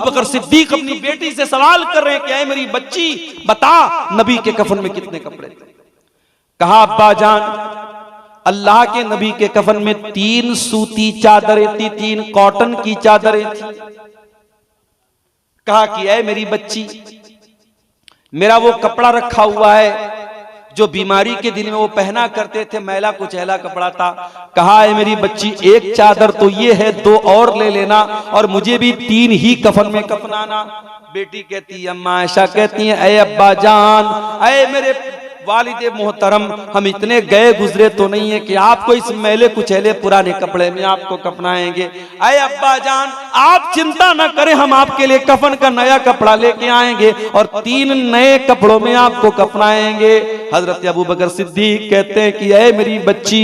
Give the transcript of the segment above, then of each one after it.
बकर सिद्दीक अपनी बेटी से सवाल कर रहे हैं कि ऐ मेरी बच्ची बता नबी के कफन में कितने कपड़े थे। कहा अब्बा जान अल्लाह के नबी के कफन में 3 सूती चादरें थी, 3 कॉटन की चादरें थी। कहा कि ऐ मेरी बच्ची मेरा वो कपड़ा रखा हुआ है जो बीमारी के दिन में वो पहना करते थे, मैला कुचैला कपड़ा था। कहा है मेरी बच्ची एक चादर तो ये है, 2 और ले लेना और मुझे भी 3 ही कफन में कफनाना। बेटी कहती है, अम्मा आयशा कहती है, ऐ अब्बा जान, ऐ मेरे वालिद मोहतरम, हम इतने गए गुजरे तो नहीं है कि आपको इस मैले कुचैले पुराने कपड़े में आपको कफनाएंगे। ऐ अब्बा जान आप चिंता न करें, हम आपके लिए कफन का नया कपड़ा लेके आएंगे और 3 नए कपड़ों में आपको कफनाएंगे। हजरत अबू बकर सिद्दीक कहते हैं कि ऐ मेरी बच्ची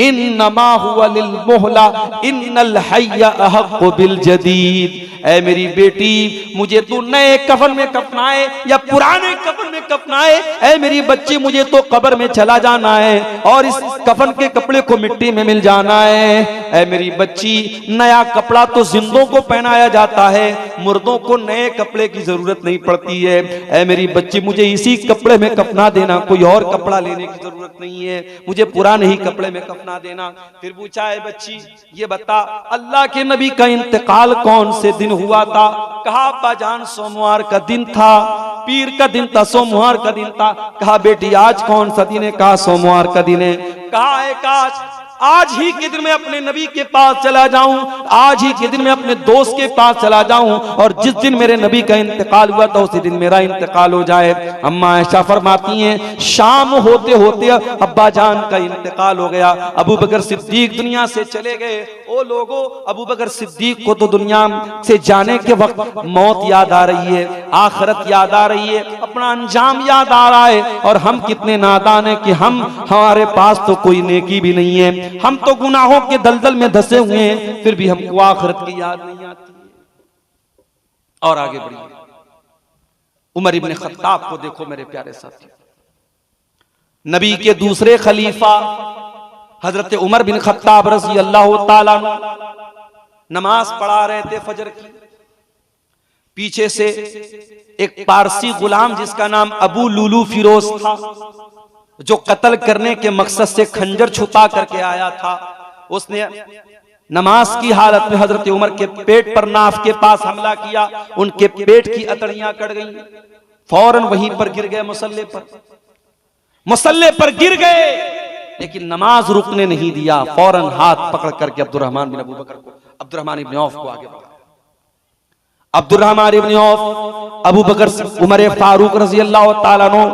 इन्नमा हुवा लिल मोहला इन्नल हय्या अहक्कु बिल जदीद। ऐ मेरी बेटी मुझे तू नए कफन में कफनाए या पुराने कफन में कफनाए, ऐ मेरी बच्ची मुझे तो कब्र में चला जाना है और इस कफन के कपड़े को मिट्टी में मिल जाना है। ऐ मेरी बच्ची नया कपड़ा तो जिंदों को पहनाया जाता है, मुर्दों को नए कपड़े की जरूरत नहीं पड़ती है। ऐ मेरी बच्ची मुझे इसी कपड़े में कफना देना, कोई और कपड़ा लेने की जरूरत नहीं है, मुझे पुराने ही कपड़े में कफना देना। फिर पूछा है बच्ची ये बता अल्लाह के नबी का इंतकाल कौन से दिन हुआ था? कहा अब्बा जान सोमवार का दिन था, पीर का दिन था, सोमवार का दिन था। कहा बेटी आज कौन सा दिन है? कहा सोमवार का दिन है। कहा है काश आज ही के दिन मैं अपने नबी के पास चला जाऊं, आज ही के दिन मैं अपने दोस्त के पास चला जाऊं और जिस दिन मेरे नबी का इंतकाल हुआ था उसी दिन मेरा इंतकाल हो जाए। अम्मा आयशा फरमाती हैं शाम होते होते अब्बा जान का इंतकाल हो गया, अबू बकर सिद्दीक दुनिया से चले गए। ओ लोगों अबू बकर सिद्दीक को तो दुनिया से जाने के वक्त मौत याद आ रही है, आखिरत याद आ रही है, अपना अंजाम याद आ रहा है और हम कितने नादान हैं कि हमारे पास तो कोई नेकी भी नहीं है, हम तो गुनाहों के दलदल में धंसे हुए हैं, फिर भी हमको आखिरत की याद नहीं आती। और आगे बढ़िए उमर इब्ने खत्ताब को देखो मेरे प्यारे साथी, नबी के दूसरे खलीफा हजरत उमर बिन खत्ताब रज़ी अल्लाह ताला नमाज पढ़ा रहे थे फजर की। पीछे से एक पारसी गुलाम जिसका नाम अबू लुलू फिरोज था, जो कत्ल करने के मकसद से खंजर छुपा करके आया था, उसने नमाज की हालत में हजरत उमर के पेट पर नाफ के पास हमला किया। उनके पेट की अतड़ियां कट गईं, फौरन वहीं पर गिर गए, मुसल्ले पर गिर गए, लेकिन नमाज रुकने नहीं दिया। फौरन हाथ पकड़ करके Abdurrahman bin Abdurrahman ibn Auf को आगे बढ़ा। Abdurrahman ibn Auf Abu Bakr Umar Farooq रज़ी अल्लाह ताला अन्हु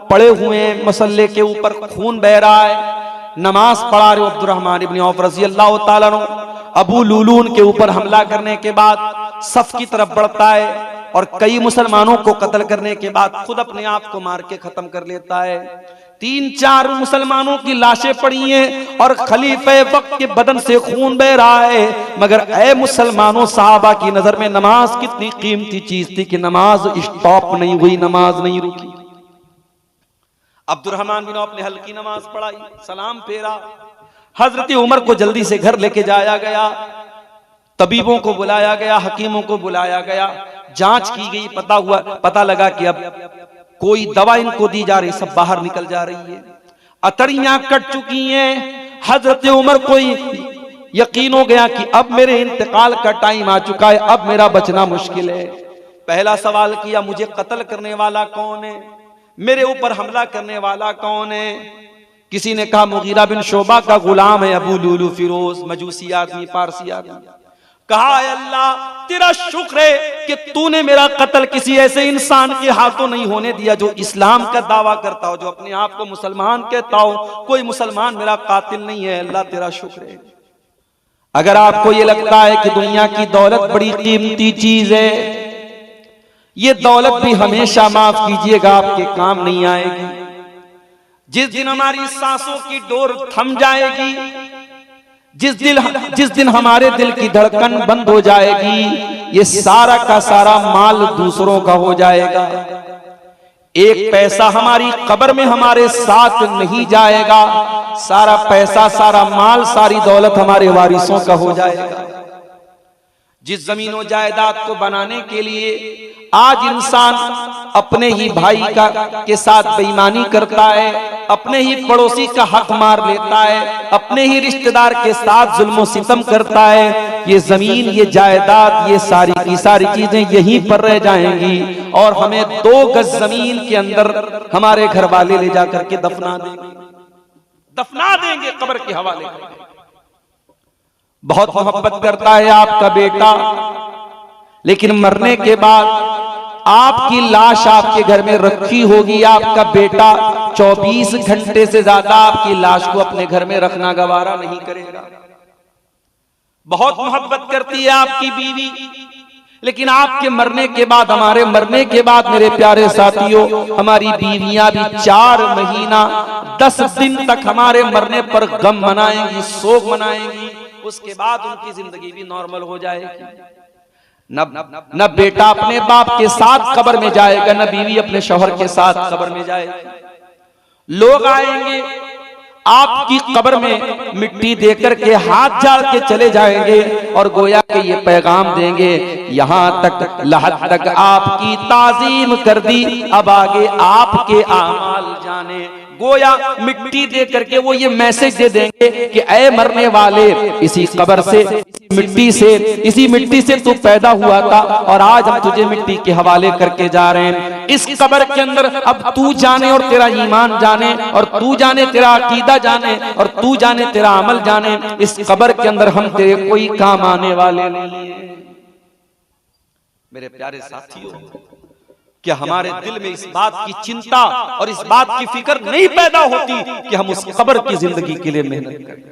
पड़े हुए मसल्ले के ऊपर, खून बह रहा है, नमाज पढ़ा रहे अब्दुर्रहमान इब्न औफ रज़ी अल्लाह ताला अन्हु। अबू लुलून के ऊपर हमला करने के बाद सफ की तरफ बढ़ता है और कई मुसलमानों को कत्ल करने के बाद खुद अपने आप को मार के खत्म कर लेता है। 3-4 मुसलमानों की लाशें पड़ी हैं और खलीफे वक्त के बदन से खून बह रहा है। मगर ऐ मुसलमानों, सहाबा की नजर में नमाज कितनी कीमती चीज थी कि नमाज स्टॉप नहीं हुई, नमाज नहीं रुकी। अब्दुर्रहमान बिन औफ ने हल्की नमाज पढ़ाई, सलाम फेरा, हजरत उमर को जल्दी से घर लेके जाया गया, तबीबों को बुलाया गया, हकीमों को बुलाया गया, जांच की गई, पता लगा कि अब कोई दवा इनको दी जा रही, सब बाहर निकल जा रही है, अतड़ियां कट चुकी हैं। हजरत उमर को यकीन हो गया कि अब मेरे इंतकाल का टाइम आ चुका है, अब मेरा बचना मुश्किल है। पहला सवाल किया मुझे कत्ल करने वाला कौन है, मेरे ऊपर हमला करने वाला कौन है? किसी ने कहा मुगीरा बिन शोबा का गुलाम है अबू लुलू फिरोज, मजूसी आदमी, पारसी आदमी। कहा अल्लाह तेरा शुक्र है कि तूने मेरा कत्ल किसी ऐसे इंसान के हाथों नहीं होने दिया जो इस्लाम का दावा करता हो, जो अपने आप को मुसलमान कहता हो, कोई मुसलमान मेरा कातिल नहीं है, अल्लाह तेरा शुक्र है। अगर आपको ये लगता है कि दुनिया की दौलत बड़ी कीमती चीज है, ये दौलत भी हमेशा माफ कीजिएगा आपके काम नहीं आएगी। जिस दिन हमारी सांसों की डोर थम जाएगी, जिस दिन हमारे दिल की धड़कन बंद हो जाएगी, ये सारा का सारा माल दूसरों का हो जाएगा। एक पैसा हमारी कब्र में हमारे साथ नहीं जाएगा, सारा पैसा, सारा माल, सारी दौलत हमारे वारिसों का हो जाएगा। जिस जमीनों जायदाद को बनाने के लिए आज इंसान अपने ही भाई के साथ बेईमानी करता है, अपने ही पड़ोसी का हक मार लेता है, अपने ही रिश्तेदार के साथ जुल्म सितम करता है, ये जमीन, ये जायदाद, ये सारी की सारी चीजें यहीं पर रह जाएंगी और हमें 2 गज जमीन के अंदर हमारे घर वाले ले जाकर के दफना देंगे कब्र के हवाले करके। बहुत मोहब्बत करता है आपका बेटा, लेकिन मरने के बाद आपकी लाश आपके घर में रखी होगी, आपका बेटा 24 घंटे से ज्यादा आपकी लाश को अपने घर में रखना गवारा नहीं करेगा। बहुत मोहब्बत करती है आपकी बीवी, लेकिन आपके मरने के बाद, हमारे मरने के बाद मेरे प्यारे साथियों, हमारी बीवियां भी 4 महीना 10 दिन तक हमारे मरने पर गम मनाएंगी, शोक मनाएंगी। उसके बाद उनकी जिंदगी भी नॉर्मल हो जाएगी। न बेटा अपने बाप के साथ कब्र में जाएगा, न बीवी अपने शौहर के साथ कब्र में जाएगी। लोग आएंगे आपकी कब्र में मिट्टी देकर के हाथ झाड़ के चले जाएंगे और गोया के ये पैगाम देंगे, यहाँ तक लहद तक आपकी ताजीम कर दी, अब आगे आपके आमाल जाने। गोया मिट्टी दे करके वो ये मैसेज दे देंगे कि ऐ मरने वाले, इसी कब्र से, इसी मिट्टी से तू पैदा हुआ था और आज हम तुझे मिट्टी के हवाले करके जा रहे हैं। इस कब्र के अंदर अब तू जाने और तेरा ईमान जाने, और तू जाने तेरा अकीदा जाने, और तू जाने तेरा अमल जाने। इस कब्र के अंदर हम तेरे कोई काम आने वाले नहीं है। मेरे प्यारे साथियों, क्या हमारे दिल में इस बात की चिंता और इस बात की फिक्र नहीं पैदा होती कि हम उस कब्र की जिंदगी के लिए मेहनत करें?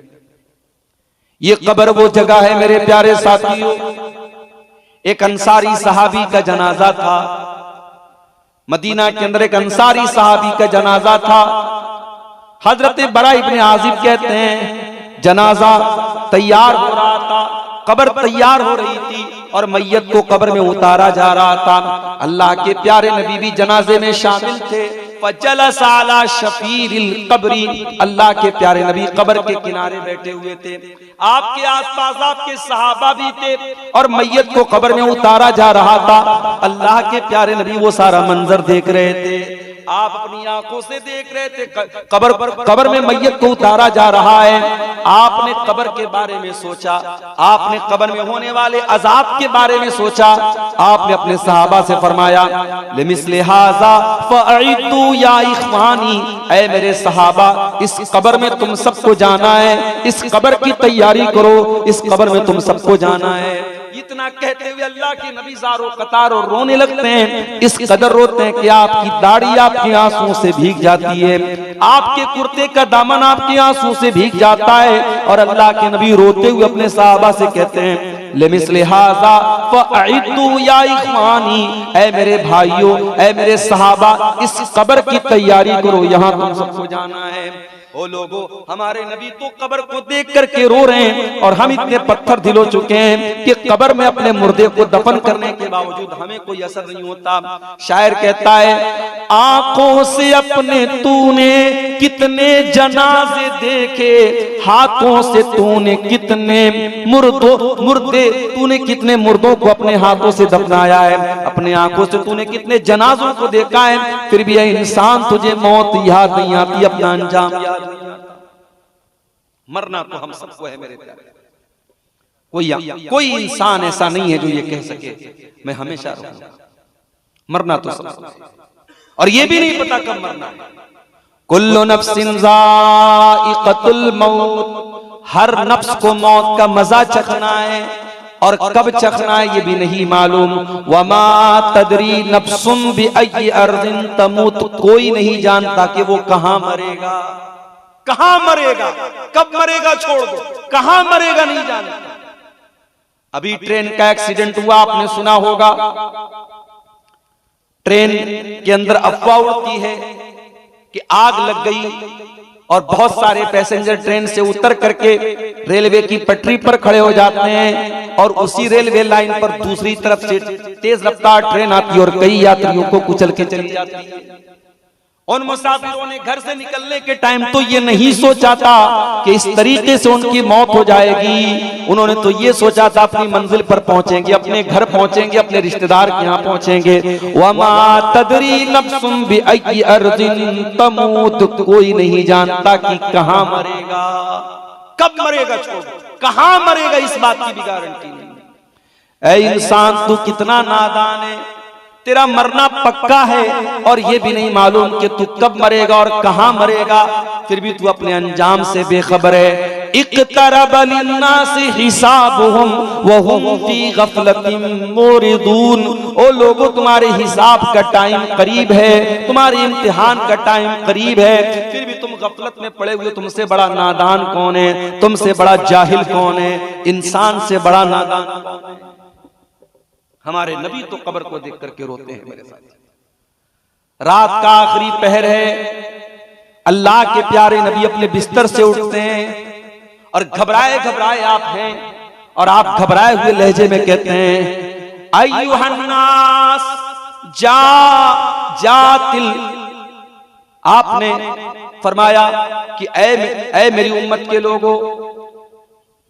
ये कब्र वो जगह है मेरे प्यारे साथियों। एक अंसारी सहाबी का जनाजा था, मदीना के अंदर एक अंसारी सहाबी का जनाजा था। हजरत बरा इब्ने आजिब कहते हैं, जनाजा तैयार हो रहा था, कब्र तैयार हो रही थी और मैयत को कब्र में उतारा जा रहा था। अल्लाह के प्यारे नबी भी जनाजे में शामिल थे। फजलस अला शफीरिल कब्री, अल्लाह के प्यारे नबी कब्र के किनारे बैठे हुए थे। आपके आसपास आपके सहाबा भी थे और मैयत को कब्र में उतारा जा रहा था। अल्लाह के प्यारे नबी वो सारा मंजर देख रहे थे, आप अपनी आंखों से देख रहे थे। कब्र में मैयत को उतारा जा रहा है। आपने कब्र के बारे में सोचा, आपने कब्र में होने वाले अजाब के बारे में सोचा। आपने अपने सहाबा से फरमाया, लिमिस्ले हाज़ा फ़अइदू या इख़वानी, ऐ मेरे सहाबा, इस कब्र में तुम सबको जाना है, इस कब्र की तैयारी करो, इस कब्र में तुम सबको जाना है। इतना कहते हुए अल्लाह के नबी ज़ारो कतारो रोने लगते हैं। इस कदर रोते हैं कि आपकी दाढ़ी आपके आंसुओं से भीग जाती है, आपके कुर्ते का दामन आपके आंसुओं से भीग जाता है। और अल्लाह के नबी रोते हुए अपने सहाबा से कहते हैं, लिमिस्ले हाज़ा फ़अइदू या इख़वानी, ऐ मेरे भाइयों, ऐ मेरे सहाबा, इस कब्र की तैयारी करो, यहाँ तुम सबको जाना है। ओ लोगों, हमारे नबी तो कब्र को देख करके रो रहे हैं और हम इतने पत्थर दिल हो चुके हैं कि कब्र में अपने मुर्दे को दफन करने के बावजूद हमें कोई असर नहीं होता। शायर कहता है, आंखों से अपने तूने कितने जनाजे देखे, हाथों से तूने कितने मुर्दे तूने कितने मुर्दों को अपने हाथों से दफनाया है, अपने आंखों से तूने कितने जनाजों को देखा है, फिर भी इंसान तुझे मौत याद नहीं आती, अपना अंजाम याद नहीं आता। मरना तो हम सबको है मेरे प्यारे। कोई इंसान ऐसा नहीं है जो ये कह सके मैं हमेशा रहूंगा। मरना तो सबको, और ये भी नहीं पता कब मरना है। कुल्लु नफ्सिन ज़ाइक़तुल मौत, हर नफ्स को मौत का मजा चखना है, और कब चखना है ये भी नहीं मालूम। वमा तदरी नफ्सुन बिअय्यि अर्दिन तमूत, कोई नहीं जानता कि वो कहां मरेगा, कहां मरेगा, कब मरेगा छोड़ दो, कहां मरेगा नहीं जानता। अभी ट्रेन का एक्सीडेंट हुआ, आपने सुना होगा। ट्रेन के अंदर अफवाह उड़ती है कि आग लग गई और बहुत सारे पैसेंजर ट्रेन से उतर करके रेलवे की पटरी पर खड़े हो जाते हैं और उसी रेलवे लाइन पर दूसरी तरफ से तेज रफ्तार ट्रेन आती है और कई यात्रियों को कुचल के चली जाती है। उन मुसाफिरों ने घर से निकलने के टाइम तो ये नहीं सोचा था कि इस तरीके से उनकी मौत हो जाएगी। उन्होंने तो ये सोचा था अपनी मंजिल पर पहुंचेंगे, अपने घर पहुंचेंगे, अपने रिश्तेदार के यहाँ पहुंचेंगे। वमा तदरी नफ्सुम बिअय्यि अर्दिन तमूत, कोई नहीं जानता कि कहां मरेगा, कब मरेगा, छोड़ कहां मरेगा, इस बात की भी गारंटी नहीं। ऐ इंसान तू कितना नादान है, तेरा मरना पक्का है और ये भी नहीं मालूम कि तू कब मरेगा और कहां मरेगा, फिर भी तू अपने अंजाम से बेखबर है। इक़्तरब लिन्नासि हिसाबुहुम व हुम फी गफलतिन मुरिदून, ओ लोगों तुम्हारे हिसाब का टाइम करीब है, तुम्हारे इम्तिहान का टाइम करीब है, फिर भी तुम गफलत में पड़े हुए। तुमसे बड़ा नादान कौन है, तुमसे बड़ा जाहिल कौन है, इंसान से बड़ा नादान कौन है। हमारे नबी तो कब्र को देख करके रोते हैं मेरे साथ। रात का आखिरी पहर है, अल्लाह के प्यारे नबी अपने बिस्तर से उठते हैं और घबराए घबराए आप हैं, और आप घबराए हुए लहजे में कहते हैं अय्युहन्नास जातिल। आपने फरमाया कि ऐ मेरी उम्मत के लोगों,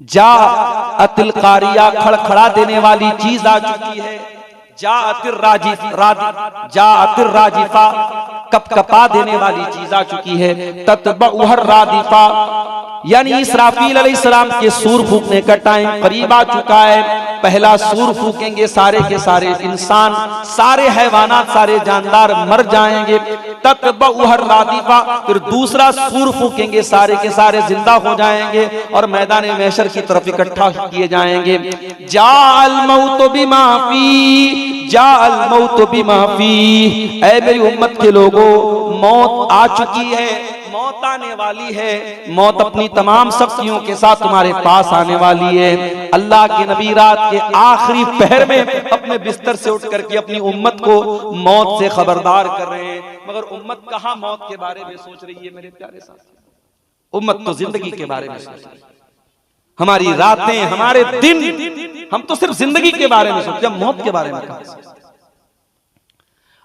जा अतिल कारिया, खड़खड़ा देने वाली चीज आ चुकी है। जा अतिर राजिफा, कपकपा देने वाली चीज आ चुकी है। तत्बउहर रादिफा, यानी इसराफील अलैहिस्सलाम के सूर फूकने का टाइम करीब आ चुका है। पहला सूर फूकेंगे, सारे के सारे इंसान, सारे हैवानात, सारे जानदार मर जाएंगे। तत्बउहर रादिफा, फिर दूसरा सूर फूकेंगे, सारे के सारे जिंदा हो जाएंगे और मैदान महशर की तरफ इकट्ठा किए जाएंगे। जाअल मौत बिमा फी, जाअल मौत बिमा फी, ऐ मेरी उम्मत के लोगों, मौत आ चुकी है, मौत आने वाली है, मौत अपनी तमाम शक्तियों के साथ तुम्हारे पास आने वाली है। अल्लाह के नबी रात के आखिरी पहर में अपने बिस्तर से उठ करके अपनी उम्मत को मौत से खबरदार कर रहे हैं। मगर उम्मत कहां मौत के बारे में सोच रही है मेरे प्यारे साथी। उम्मत तो जिंदगी के बारे में सोच रही है। हमारी रातें, हमारे दिन, हम तो सिर्फ जिंदगी के बारे में सोचते हैं, मौत के बारे में कहां सोचते।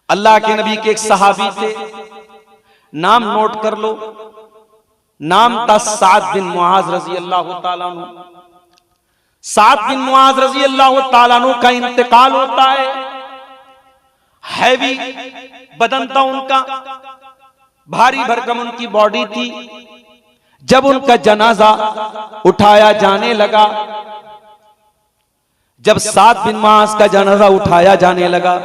अल्लाह के नबी के एक सहाबी थे, नाम नोट कर लो, नाम था साद बिन मुआज रजी अल्लाह ताला अन्हु। साद बिन मुआज रजी अल्लाह ताला अन्हु का इंतकाल होता है। हैवी बदन था उनका, भारी भरकम उनकी बॉडी थी। जब उनका जनाजा उठाया जाने लगा, जब साद बिन मुआज का जनाजा उठाया जाने लगा,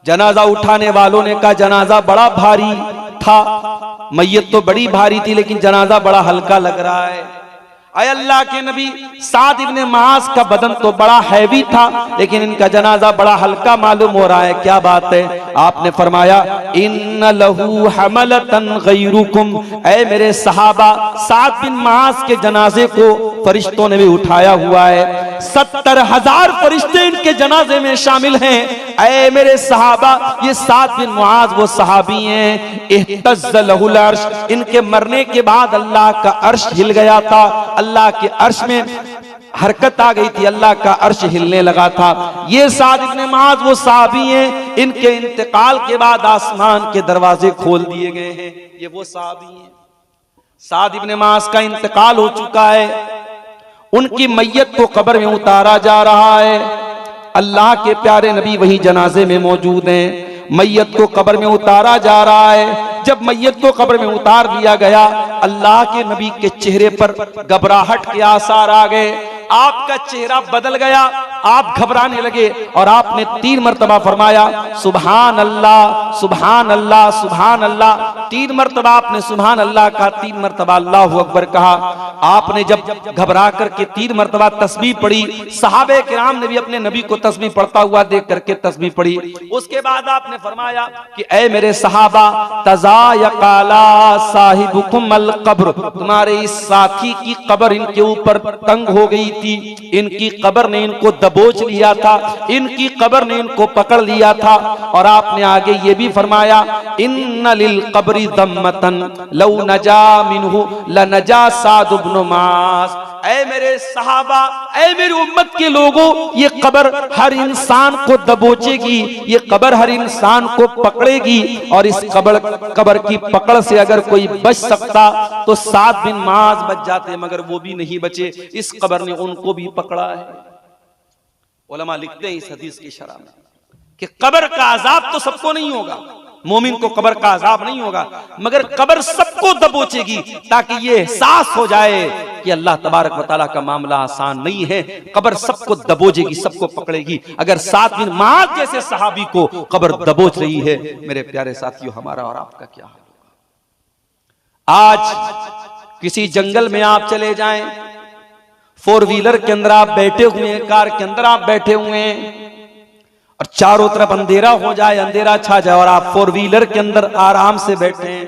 जनाजा उठाने वालों ने कहा जनाजा बड़ा भारी था, मैयत तो बड़ी भारी थी लेकिन जनाजा बड़ा हल्का लग रहा है। अय अल्लाह के नबी, साद इब्ने मुआज का बदन तो बड़ा हैवी था लेकिन इनका जनाजा बड़ा हल्का मालूम हो रहा है, क्या बात है? आपने फरमाया इन्न लहू हमलतन गैरुकुम, ऐ मेरे सहाबा, साद बिन मुआज के जनाजे को फरिश्तों ने भी उठाया हुआ है। 70,000 फरिश्ते इनके जनाजे में शामिल हैं। ऐ मेरे सहाबा, ये साद बिन मुआज वो सहाबी हैं, इhtazza लहुल अर्श, इनके मरने के बाद अल्लाह का अर्श हिल गया था, अल्लाह के अर्श में हरकत आ गई थी, अल्लाह का अर्श हिलने लगा था। ये साद इब्ने मुआज वो सहाबी हैं, इनके इंतकाल के बाद आसमान के दरवाजे खोल दिए गए हैं। ये वो सहाबी हैं। साद इब्ने मुआज का इंतकाल हो चुका है, उनकी मैयत को कब्र में उतारा जा रहा है। अल्लाह के प्यारे नबी वही जनाजे में मौजूद हैं। मैयत को कब्र में उतारा जा रहा है। जब मैयत को कब्र में उतार दिया गया, अल्लाह के नबी के चेहरे पर घबराहट के आसार आ गए। आपका चेहरा बदल गया, आप घबराने लगे और आपने 3 मरतबा फरमाया सुभान अल्लाह, सुभान अल्लाह, सुभान अल्लाह। 3 मरतबा आपने सुभान अल्लाह कहा, 3 मरतबा अल्लाहु अकबर कहा। आपने जब घबरा करके 3 मरतबा तस्बीह पढ़ी, सहाबे किराम ने भी अपने नबी को तस्बीह पढ़ता हुआ देख करके तस्बीह पढ़ी। उसके बाद आपने फरमाया कि ऐ मेरे सहाबा, तज़ायक़ला साहिबुकुम अल क़ब्र, तुम्हारे इस साथी की कब्र इनके ऊपर तंग हो गई थी, इनकी कब्र ने इनको दबोच लिया था, इनकी कब्र ने इनको पकड़ लिया था। और आपने आगे ये भी फरमाया इन्न लिल क़ब्र क़ब्री दम्मतन लौ नजा मिन्हु लनजा साद इब्न मुआज़। ऐ मेरे सहाबा, ऐ मेरी उम्मत के लोगों, ये कब्र हर इंसान को दबोचेगी, ये कब्र हर इंसान को पकड़ेगी, और इस कब्र की पकड़ से अगर कोई बच सकता तो साद बिन मुआज़ बच जाते, मगर वो भी नहीं बचे, इस कब्र ने उनको भी पकड़ा है। उलमा लिखते हैं इस हदीस की शरह में कि कब्र का अजाब तो सबको नहीं होगा, मोमिन को कब्र का अजाब नहीं होगा, मगर कब्र सबको दबोचेगी, ताकि ये एहसास हो जाए कि अल्लाह तबारक व तआला का मामला आसान नहीं है। कब्र सबको दबोचेगी, सबको पकड़ेगी। अगर साद बिन मुआज़ जैसे सहाबी को कब्र दबोच रही है, मेरे प्यारे साथियों, हमारा और आपका क्या हाल होगा? आज किसी जंगल में आप चले जाएं, 4 व्हीलर के अंदर आप बैठे हुए हैं, कार के अंदर आप बैठे हुए हैं, और चारों तरफ अंधेरा हो जाए, अंधेरा छा जाए, और आप 4 व्हीलर के अंदर आराम से बैठे हैं,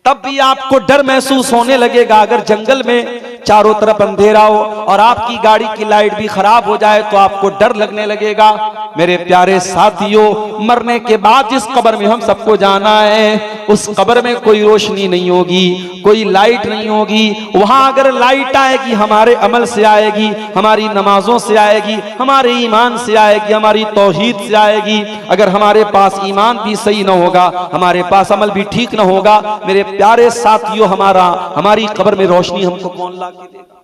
तब भी आपको डर महसूस होने लगेगा। अगर जंगल में चारों तरफ अंधेरा हो और आपकी गाड़ी की लाइट भी खराब हो जाए तो आपको डर लगने लगेगा। मेरे प्यारे साथियों, मरने के बाद जिस कब्र में हम सबको जाना है, उस कब्र में कोई रोशनी नहीं होगी, कोई लाइट नहीं होगी। वहां अगर लाइट आएगी, हमारे अमल से आएगी, हमारी नमाजों से आएगी, हमारे ईमान से आएगी, हमारी तौहीद से आएगी। अगर हमारे पास ईमान भी सही ना होगा, हमारे पास अमल भी ठीक ना होगा, मेरे प्यारे साथियों, हमारी कब्र में रोशनी हमको कौन ला के देगा?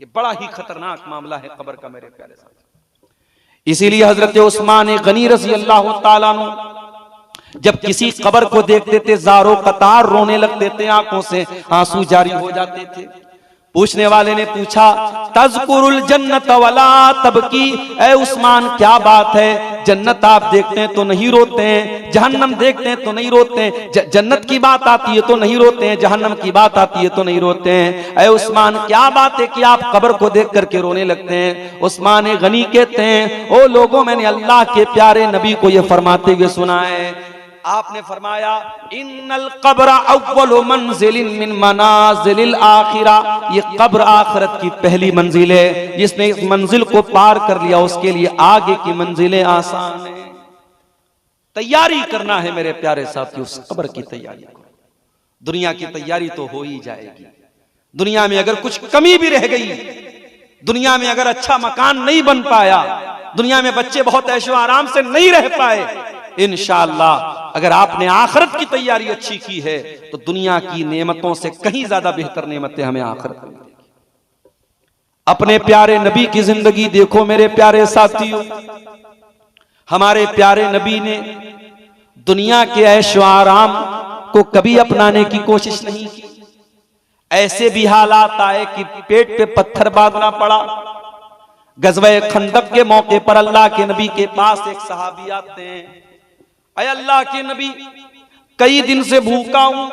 ये बड़ा ही खतरनाक मामला है कब्र का, मेरे प्यारे साथियों। इसीलिए हजरत उस्मान गनी रज़ी अल्लाह ताला अन्हु जब किसी कब्र को देखते थे, ज़ारो कतार रोने लगते थे, आंखों से आंसू जारी हो जाते थे। पूछने वाले ने पूछा, तज़कुरुल जन्नत वला तबकी, ऐ उस्मान क्या बात है, जन्नत आप देखते हैं तो नहीं रोते हैं, जहन्नम देखते हैं तो नहीं रोते हैं, जन्नत की बात आती है तो नहीं रोते हैं, जहन्नम की बात आती है तो नहीं रोते हैं। ऐ उस्मान क्या बात है कि आप कब्र को देख करके रोने लगते हैं? उस्मान गनी कहते हैं, ओ लोगों, मैंने अल्लाह के प्यारे नबी को यह फरमाते हुए सुना है। आपने फरमाया, इन्नल कब्र अव्वलु मंजिलिन मिन मनाजिलिल आखिरा, ये कब्र आखिरत की पहली मंजिल है। जिसने इस मंजिल को पार कर लिया, उसके लिए आगे की मंजिलें आसान है। तैयारी करना है मेरे प्यारे साथियों, उस कब्र की तैयारी। दुनिया की तैयारी तो हो ही जाएगी। दुनिया में अगर कुछ कमी भी रह गई, दुनिया में अगर अच्छा मकान नहीं बन पाया, दुनिया में बच्चे बहुत ऐशो आराम से नहीं रह पाए, इंशाअल्लाह अगर आपने आखिरत की तैयारी अच्छी की है तो दुनिया की नेमतों से कहीं ज्यादा बेहतर नेमतें हमें आखिरत में मिलेंगी। अपने प्यारे नबी की जिंदगी देखो मेरे प्यारे साथियों। हमारे प्यारे नबी ने दुनिया के ऐशो आराम को कभी अपनाने की कोशिश नहीं की। ऐसे भी हालात आए कि पेट पे पत्थर बांधना पड़ा। गज़वे खंदक के मौके पर अल्लाह के नबी के पास एक सहाबी आते हैं, अय अल्लाह के नबी, कई दिन से भूखा हूं,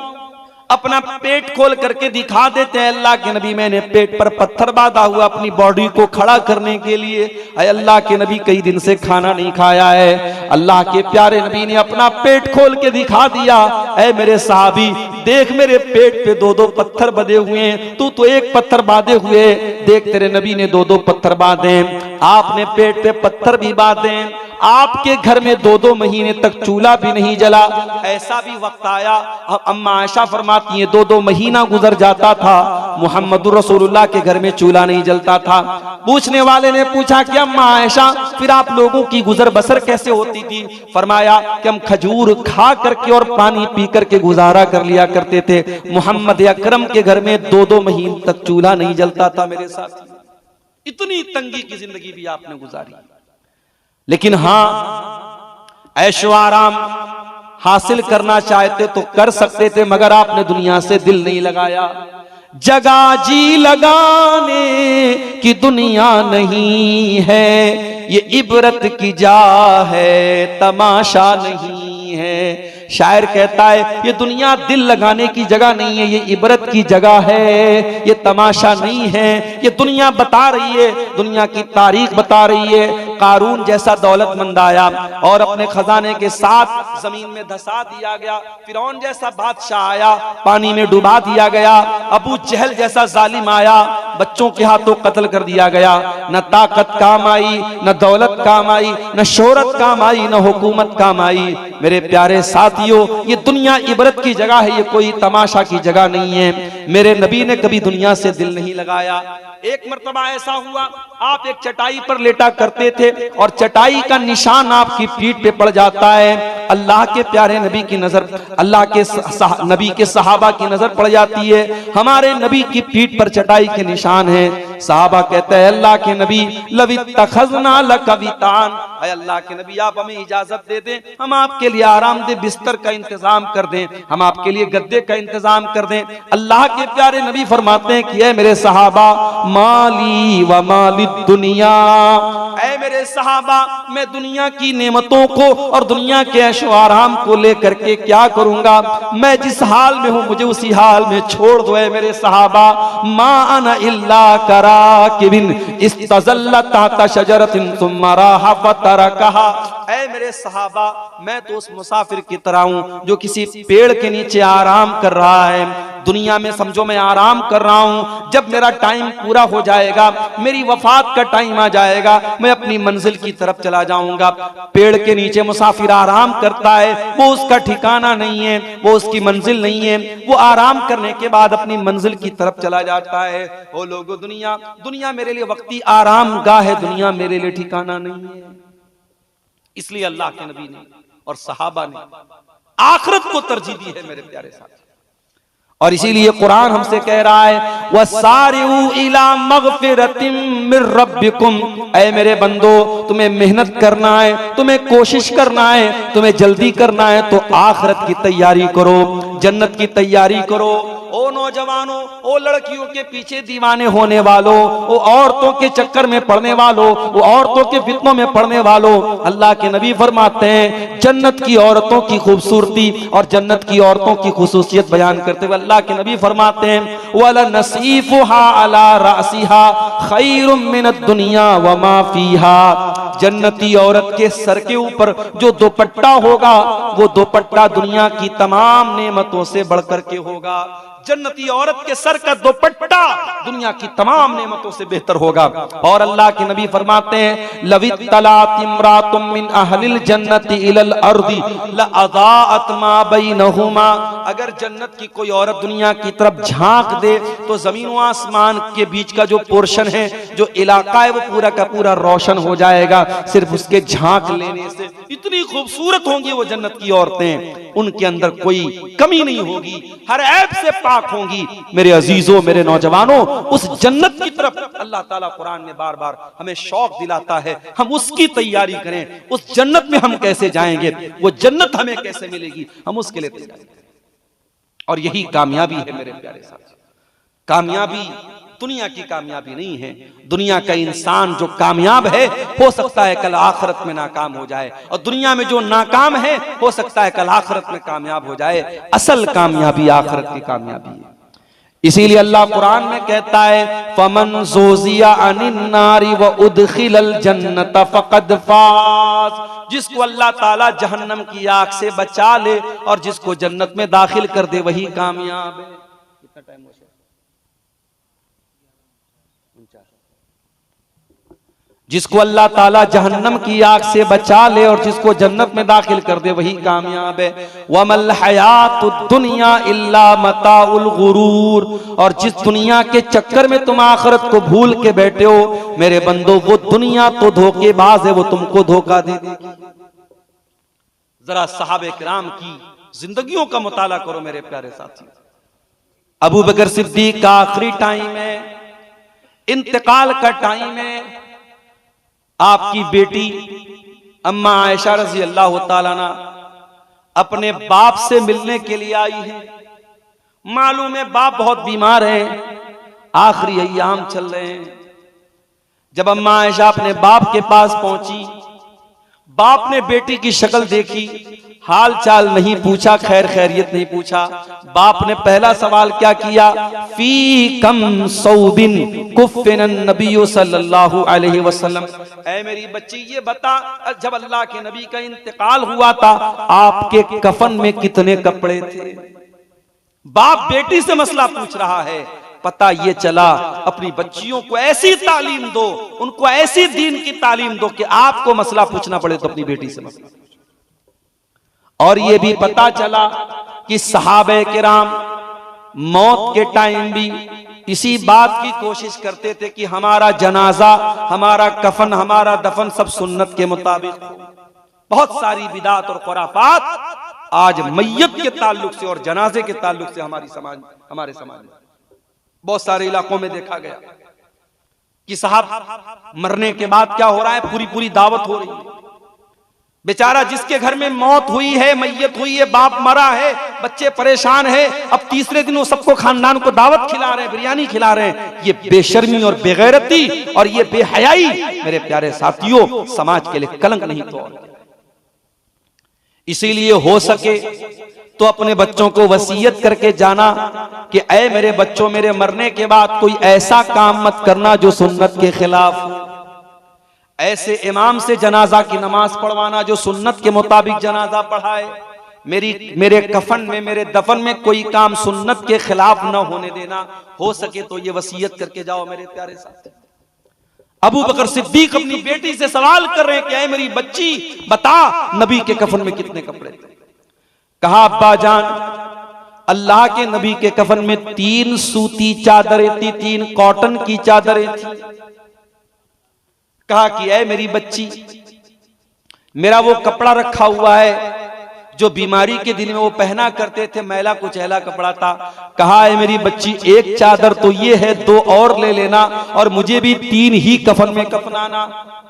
अपना पेट खोल करके दिखा देते हैं। अल्लाह के नबी, मैंने पेट पर पत्थर बांधा हुआ अपनी बॉडी को खड़ा करने के लिए। अय अल्लाह के नबी, कई दिन से खाना नहीं खाया है। अल्लाह के प्यारे नबी ने अपना पेट खोल के दिखा दिया। ऐ मेरे सहाबी, देख मेरे पेट पे 2-2 पत्थर बंधे हुए हैं, तू तो एक पत्थर बांधे हुए, देख तेरे नबी ने 2-2 पत्थर बांधे। आपने पेट पे पत्थर भी बांधे, आपके घर में 2-2 महीने तक चूल्हा भी नहीं जला। ऐसा भी वक्त आया, अम्मा आयशा फरमाती है, 2-2 महीना गुजर जाता था, मुहम्मदुर रसूलुल्लाह के घर में चूल्हा नहीं जलता था। पूछने वाले ने पूछा कि अम्मा आयशा, फिर आप लोगों की गुजर बसर कैसे होती थी? फरमाया कि हम खजूर खा करके और पानी पी करके गुजारा कर लिया करते थे। मुहम्मद अकरम के घर में 2-2 महीने तक चूल्हा नहीं जलता था। मेरे साथ इतनी तंगी की जिंदगी भी आपने गुजारी, लेकिन हां, ऐशो आराम हासिल करना चाहते तो कर सकते थे, मगर आपने दुनिया से दिल नहीं लगाया। जगह जी लगाने की दुनिया नहीं है, ये इबरत की जा है, तमाशा नहीं है। शायर कहता है, ये दुनिया दिल लगाने की जगह नहीं है, ये इबरत की जगह है, ये तमाशा नहीं है। ये दुनिया बता रही है, दुनिया की तारीख बता रही है। कारून जैसा दौलतमंद आया और अपने खजाने के साथ जमीन में धसा दिया गया। फिरौन जैसा बादशाह आया, पानी में डुबा दिया गया। अबू जहल जैसा जालिम आया, बच्चों के हाथों कत्ल कर दिया गया। न ताकत काम आई, न दौलत काम आई, न शोहरत काम आई, न हुकूमत काम आई। मेरे प्यारे साथ साथियों, ये दुनिया इबरत की जगह है, ये कोई तमाशा की जगह नहीं है। मेरे नबी ने कभी दुनिया से दिल नहीं लगाया। एक मर्तबा ऐसा हुआ, आप एक चटाई पर लेटा करते थे और चटाई का निशान आपकी पीठ पे पड़ जाता है। अल्लाह के प्यारे नबी की नजर, अल्लाह के नबी के सहाबा की नजर पड़ जाती है, हमारे नबी की पीठ पर चटाई के निशान है। सहाबा कहते हैं, अल्लाह के नबी लवित्तखज़ना लकवितान, अल्लाह के नबी आप हमें इजाजत दे दें, हम आपके लिए आरामदेह बिस्तर का इंतजाम कर दें, हम आपके लिए गद्दे का इंतजाम कर दें। अल्लाह के प्यारे नबी फरमाते हैं कि ऐ मेरे सहाबा, माली व माली दुनिया, ऐ मेरे सहाबा, मैं दुनिया की नेमतों को और दुनिया के ऐशो आराम को लेकर के क्या करूंगा? मैं जिस हाल में हूं मुझे उसी हाल में छोड़ दो। ऐ मेरे सहाबा, मा अना इल्ला कराकिबिन इस्तज़ल्ला तहता शजरतिन सुम्मा राहा फतरकहा, ऐ मेरे सहाबा, मैं तो उस मुसाफिर की तरह हूं जो किसी पेड़ के नीचे आराम कर रहा है। दुनिया में समझो मैं आराम कर रहा हूं, जब मेरा टाइम पूरा हो जाएगा, मेरी वफात का टाइम आ जाएगा, मैं अपनी मंजिल की तरफ चला जाऊंगा। पेड़ के नीचे मुसाफिर आराम करता है, वो उसका ठिकाना नहीं है, वो उसकी मंजिल नहीं है, वो आराम करने के बाद अपनी मंजिल की तरफ चला जाता है। ओ लोगों, दुनिया दुनिया मेरे लिए वक्ती आराम गाह है, दुनिया मेरे लिए ठिकाना नहीं है। इसलिए अल्लाह के नबी ने और सहाबा ने आखिरत को तरजीह दी है मेरे प्यारे साथी। और इसीलिए कुरान हमसे कह रहा है, वसारिउ इला मगफिरतिम मिर रब्बिकुम, ऐ मेरे बंदो, तुम्हें मेहनत करना है, तुम्हें कोशिश करना है, तुम्हें जल्दी करना है तो आखिरत की तैयारी करो, जन्नत की तैयारी करो। ओ नौजवानों, ओ लड़कियों के पीछे दीवाने होने वालों, ओ औरतों के चक्कर में पड़ने वालों, वो औरतों के फितनों में पड़ने वालों, अल्लाह के नबी फरमाते हैं, जन्नत की औरतों की खूबसूरती और जन्नत की औरतों की खुसूसियत बयान करते हुए अल्लाह के नबी फरमाते हैं, वला नसीफुहा अला रासिहा खैरुम मिनद दुनिया व मा फीहा, जन्नती औरत के सर के ऊपर जो दुपट्टा होगा, वो दुपट्टा दुनिया की तमाम नेमतों से बढ़कर के होगा। जन्नती औरत के सर का दुपट्टा दुनिया की तमाम नेमतों से बेहतर होगा। और अल्लाह के नबी फरमाते हैं, लवित्तलात इम्रातुम मिन अहलिल जन्नति इलल अर्दी लअज़ाअत मा बैनहुमा, अगर जन्नत की कोई औरत दुनिया की तरफ झांक दे तो जमीन व आसमान के बीच का जो पोर्शन है, जो इलाका है, वो पूरा का पूरा रोशन हो जाएगा सिर्फ उसके झांक लेने से। इतनी खूबसूरत होंगी वो जन्नत की औरतें, उनके अंदर कोई कमी नहीं होगी, हर ऐब से पाक होंगी। मेरे अजीजों, मेरे नौजवानों, उस जन्नत की तरफ अल्लाह ताला कुरान में बार बार हमें शौक दिलाता है, हम उसकी तैयारी करें। उस जन्नत में हम कैसे जाएंगे, वो जन्नत हमें कैसे मिलेगी, हम उसके लिए तैयारी करें। और यही कामयाबी है मेरे प्यारे साथी। कामयाबी दुनिया की कामयाबी नहीं है। दुनिया का इंसान जो कामयाब है, हो सकता है कल आखिरत में नाकाम हो जाए, और दुनिया में जो नाकाम है, हो सकता है कल आखिरत में कामयाब हो जाए। असल कामयाबी आखिरत की कामयाबी है। इसीलिए अल्लाह कुरान में कहता है, फमन ज़ुज़िया अनिन नारी व उदखिलल जन्नत फ़क़द फ़ाज़, जिसको अल्लाह ताला जहन्नम की आग से बचा ले और जिसको जन्नत में दाखिल कर दे, वही कामयाब है। कितना टाइम हो गया? जिसको अल्लाह ताला जहन्नम की आग से बचा ले और जिसको जन्नत में दाखिल कर दे, वही कामयाब है। वमल हयातुद दुनिया इल्ला मताउल गुरूर, और जिस दुनिया के चक्कर में तुम आखिरत को भूल के बैठे हो, मेरे बंदो, वो दुनिया तो धोखेबाज है, वो तुमको धोखा दे देगी। जरा सहाबे किराम की जिंदगियों का मुताला करो मेरे प्यारे साथी। अबू बकर सिद्दीक का आखिरी टाइम है, इंतकाल का टाइम है। आपकी बेटी अम्मा आयशा रज़ी अल्लाह ताला अन्हा अपने बाप से मिलने के लिए आई है। मालूम है बाप बहुत बीमार है, आखिरी अय्याम चल रहे हैं। जब अम्मा आयशा अपने बाप के पास पहुंची, बाप ने बेटी की शक्ल देखी, हाल चाल नहीं पूछा, खैर खैरियत नहीं पूछा। बाप ने पहला सवाल क्या किया, फी कम सौबिन कुफ़िन नबी सल्लल्लाहु अलैहि वसल्लम, ऐ मेरी बच्ची ये बता, जब अल्लाह के नबी का इंतकाल हुआ था, आपके कफन में कितने कपड़े थे? बाप बेटी से मसला पूछ रहा है। पता ये चला, अपनी बच्चियों को ऐसी तालीम दो, उनको ऐसी दीन की तालीम दो कि आपको मसला पूछना पड़े तो अपनी बेटी से मसला। और ये भी पता चला कि सहाबे किराम मौत के टाइम भी इसी बात की कोशिश करते थे कि हमारा जनाजा, हमारा कफन, हमारा दफन सब सुन्नत के मुताबिक हो। बहुत सारी बिदात और खुराफात आज मैयत के ताल्लुक से और जनाजे के ताल्लुक से हमारे समाज में बहुत सारे इलाकों में देखा गया कि साहब मरने के बाद क्या हो रहा है, पूरी पूरी दावत हो रही है। बेचारा जिसके घर में मौत हुई है, मैयत हुई है, बाप मरा है, बच्चे परेशान है, अब तीसरे दिन वो सबको खानदान को दावत खिला रहे हैं, बिरयानी खिला रहे हैं। ये बेशर्मी और बेगैरती और ये बेहयाई मेरे प्यारे साथियों समाज के लिए कलंक नहीं तो। इसीलिए हो सके तो अपने बच्चों को वसीयत करके जाना कि ऐ मेरे बच्चों, मेरे मरने के बाद कोई ऐसा काम मत करना जो सुन्नत के खिलाफ हो। ऐसे इमाम से जनाजा की नमाज पढ़वाना जो सुन्नत के मुताबिक जनाजा पढ़ाए। मेरे कफन में, मेरे दफन में कोई काम सुन्नत के खिलाफ न होने देना। हो सके तो ये वसीयत करके जाओ मेरे प्यारे साथी। अबू बकर सिद्दीक अपनी बेटी से सवाल कर रहे हैं कि ऐ मेरी बच्ची बता, नबी के कफन में कितने कपड़े थे? कहा अब्बा जान, अल्लाह के नबी के कफन में 3 सूती चादरें थी, 3 कॉटन की चादरें थी। कहा कि ऐ मेरी बच्ची, मेरा वो कपड़ा रखा हुआ है जो बीमारी के दिन में वो पहना करते थे, मैला कुचैला कपड़ा था। कहा है मेरी बच्ची, एक चादर तो ये है, 2 और ले लेना और मुझे भी 3 ही कफन में कफनाना।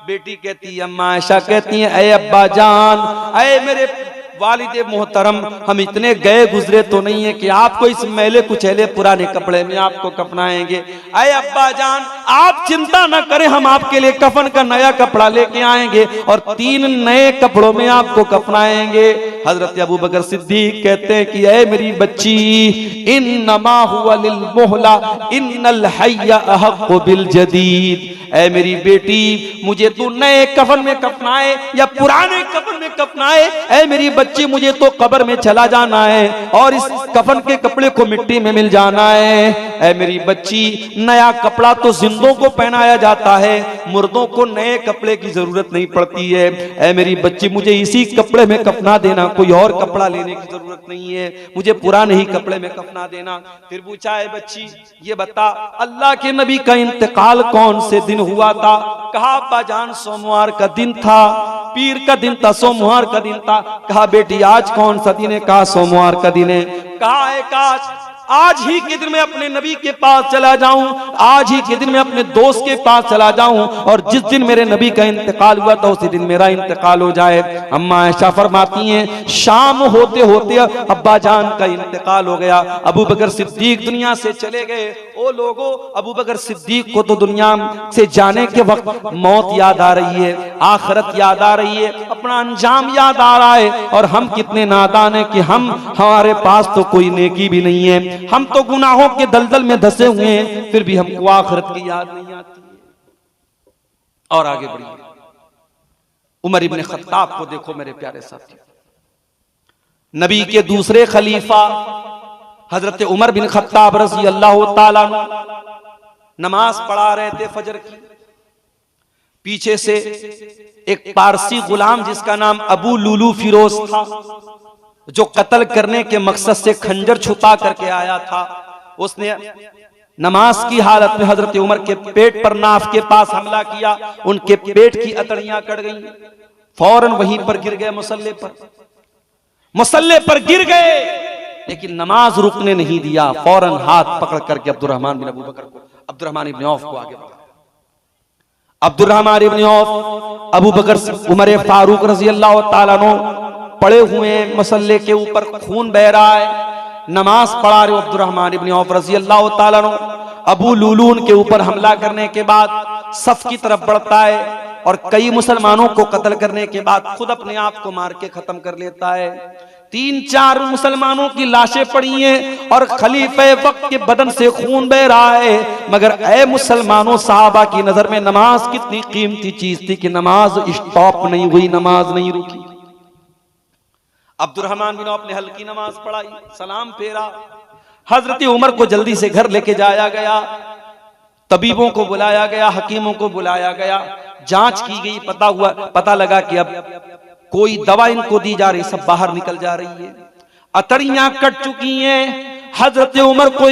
बेटी कहती है, अम्मा आयशा कहती है, ऐ अब्बा जान, ऐ मेरे वालिद मोहतरम, हम इतने गए गुजरे तो नहीं है कि आपको इस मैले कुचैले पुराने कपड़े में आपको कफनाएंगे। ऐ अब्बा जान, आप चिंता न करें, हम आपके लिए कफन का नया कपड़ा लेके आएंगे और 3 नए कपड़ों में आपको कफनाएंगे। हजरत अबू बकर सिद्दीक कहते हैं कि ऐ मेरी बच्ची, इन्नमा हुवा लिल मोहला इन्नल हय्या अहक्कु बिल जदीद। ऐ मेरी बेटी, मुझे तू नए कफन में कफनाए या पुराने कफन में कफनाए, ऐ मेरी बच्ची मुझे तो कब्र में चला जाना है और इस कफन के कपड़े को मिट्टी में मिल जाना है। ऐ मेरी बच्ची, नया कपड़ा तो जिंदों को पहनाया जाता है, मुर्दों को नए कपड़े की जरूरत नहीं पड़ती है। ऐ मेरी बच्ची, मुझे इसी कपड़े में कफना देना, कोई और कपड़ा लेने की जरूरत नहीं है, मुझे पुराने ही कपड़े में कफना देना। फिर पूछा, है बच्ची ये बता, अल्लाह के नबी का इंतकाल कौन से दिन हुआ था? कहा अब्बा जान, सोमवार का दिन था, पीर का दिन था, सोमवार का दिन था। कहा बेटी, आज कौन सा दिन है? कहा सोमवार का दिन है। कहा है काश आज ही के दिन मैं अपने नबी के पास चला जाऊं, आज ही के दिन मैं अपने दोस्त के पास चला जाऊं और जिस दिन मेरे नबी का इंतकाल हुआ था उसी दिन मेरा इंतकाल हो जाए। अम्मा आयशा फरमाती हैं, शाम होते होते अब्बा जान का इंतकाल हो गया, अबू बकर सिद्दीक दुनिया से चले गए। ओ लोगों, अबू बकर सिद्दीक को तो दुनिया से जाने के वक्त मौत याद आ रही है, आखिरत याद आ रही है, अपना अंजाम याद आ रहा है। और हम कितने नादान हैं कि हमारे पास तो कोई नेकी भी नहीं है, हम तो गुनाहों के दलदल में धंसे हुए हैं, फिर भी हमको आखिरत की याद नहीं आती है। और आगे बढ़िए, उमर इब्ने खत्ताब को देखो मेरे प्यारे साथी, नबी के दूसरे खलीफा हजरत उमर बिन खत्ताब रज़ी अल्लाह ताला नमाज पढ़ा रहे थे फजर की। पीछे से एक पारसी गुलाम जिसका नाम अबू लुलू फिरोज था, जो कत्ल करने के मकसद से खंजर छुपा करके आया था, उसने नमाज की हालत में हजरत उमर के पेट पर नाफ के पास हमला किया। उनके पेट की अतड़ियां कट गईं, फौरन वहीं पर गिर गए, मुसल्ले पर गिर गए, लेकिन नमाज रुकने नहीं दिया। फौरन हाथ पकड़ करके अब्दुर्रहमान बिन अबू बकर को, अब्दुर्रहमान इब्न औफ को आगे बढ़ाया। Abdurrahman ibn Auf, Abu Bakr Umar Farooq रज़ी अल्लाह ताला अन्हु पड़े हुए मसल्ले के ऊपर, खून बह रहा है, नमाज पढ़ा रहे अब्दुर्रहमान इब्न औफ रज़ी अल्लाह ताला अन्हु। अबू लुलून के ऊपर हमला करने के बाद सफ की तरफ बढ़ता है और कई मुसलमानों को कत्ल करने के बाद खुद अपने आप को मार के खत्म कर लेता है। 3-4 मुसलमानों की लाशें पड़ी हैं और खलीफे वक्त के बदन से खून बह रहा है। मगर ऐ मुसलमानों, सहाबा की नजर में नमाज कितनी कीमती चीज थी कि नमाज स्टॉप नहीं हुई, नमाज नहीं रुकी। अब्दुर्रहमान बिन औफ ने हल्की नमाज पढ़ाई, सलाम फेरा, हजरत उमर को जल्दी से घर लेके जाया गया, तबीबों को बुलाया गया, हकीमों को बुलाया गया, जांच की गई, पता लगा कि अब कोई दवा इनको दी जा रही, सब बाहर निकल जा रही है, अतरियां कट चुकी हैं। हजरत उमर को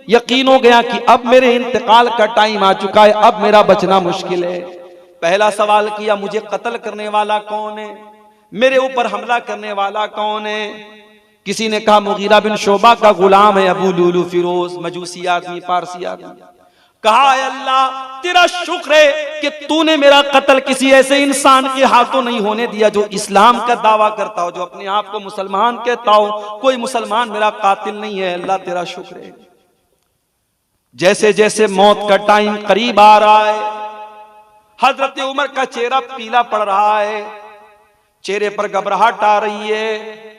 यकीन हो गया कि अब मेरे इंतकाल का टाइम आ चुका है, अब मेरा बचना मुश्किल है। पहला सवाल किया, मुझे कत्ल करने वाला कौन है, मेरे ऊपर हमला करने वाला कौन है? किसी ने कहा मुगीरा बिन शोबा का गुलाम है अबू लुलू फिरोज, मजूसी आदमी, पारसी आदमी। कहा अल्लाह तेरा शुक्र है कि तूने मेरा कत्ल किसी ऐसे इंसान के हाथों नहीं होने दिया जो इस्लाम का दावा करता हो, जो अपने आप को मुसलमान कहता हो, कोई मुसलमान मेरा कातिल नहीं है। अल्लाह तेरा शुक्र है। जैसे जैसे मौत का टाइम करीब आ रहा है, हजरत उमर का चेहरा पीला पड़ रहा है, चेहरे पर घबराहट आ रही है।